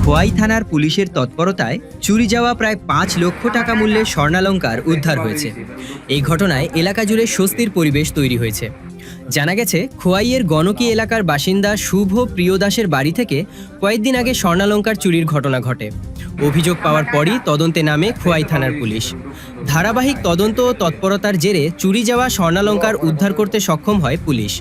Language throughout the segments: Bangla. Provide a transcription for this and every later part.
খোয়াই থানার পুলিশের তৎপরতায় চুরি যাওয়া প্রায় ৫ লক্ষ টাকা মূল্যের স্বর্ণালংকার উদ্ধার হয়েছে। এই ঘটনায় এলাকা জুড়ে স্বস্তির পরিবেশ তৈরি হয়েছে। জানা গেছে, খোয়াইয়ের গণকি এলাকার বাসিন্দা শুভ প্রিয়দাসের বাড়ি থেকে কয়েকদিন আগে স্বর্ণালংকার চুরির ঘটনা ঘটে। অভিযোগ পাওয়ার পরই তদন্তে নামে খোয়াই থানার পুলিশ। ধারাবাহিক তদন্ত ও তৎপরতার জেরে চুরি যাওয়া স্বর্ণালংকার উদ্ধার করতে সক্ষম হয় পুলিশ।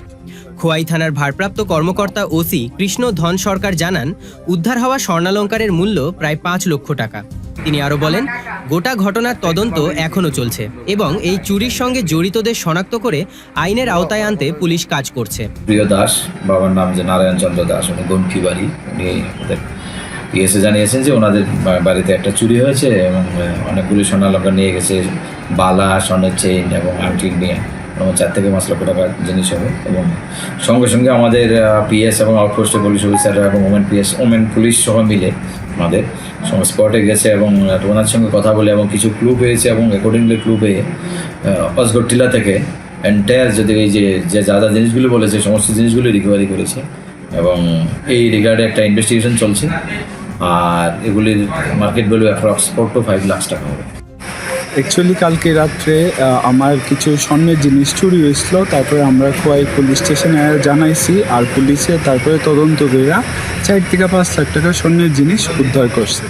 খোয়াই থানার ভারপ্রাপ্ত কর্মকর্তা ওসি কৃষ্ণ ধন সরকার জানান, উদ্ধার হওয়া স্বর্ণালংকারের মূল্য প্রায় ৫ লক্ষ টাকা। তিনি আরও বলেন, গোটা ঘটনার তদন্ত এখনও চলছে এবং এই চুরির সঙ্গে জড়িতদের শনাক্ত করে আইনের আওতায় আনতে পুলিশ কাজ করছে। প্রিয় দাস, বাবার নাম যে নারায়ণ চন্দ্র দাস, উনি গনকি বাড়ি। উনি পিএসএ জানিয়েছেন যে ওনাদের বাড়িতে একটা চুরি হয়েছে এবং অনেকগুলি স্বর্ণালংকার নিয়ে গেছে, বালা, স্বর্ণের চেইন এবং আংটি নিয়ে 4 থেকে 5 লক্ষ টাকার জিনিস হবে। এবং সঙ্গে সঙ্গে আমাদের পিএস এবং আউটপোস্টের পুলিশ অফিসাররা এবং ওমেন পুলিশ সহ মিলে আমাদের স্পটে গেছে এবং ওনার সঙ্গে কথা বলে এবং কিছু ক্লু পেয়েছে এবং অ্যাকর্ডিংলি ক্লু পেয়ে অজগর টিলা থেকে এন্টায়ার যদি এই যে যা যা জিনিসগুলো বলেছে সমস্ত জিনিসগুলো রিকভারি করেছে এবং এই রিগার্ডে একটা ইনভেস্টিগেশন চলছে। আর এগুলির market value approx 4 to 5 lakh টাকা হবে। অ্যাকচুয়ালি কালকে রাত্রে আমার কিছু স্বর্ণের জিনিস চুরি হয়েছিল। তারপরে আমরা খোয়াই পুলিশ স্টেশনে জানাইছি, আর পুলিশে তারপরে তদন্ত করে 4 থেকে 5 লাখ টাকা স্বর্ণের জিনিস উদ্ধার করছে।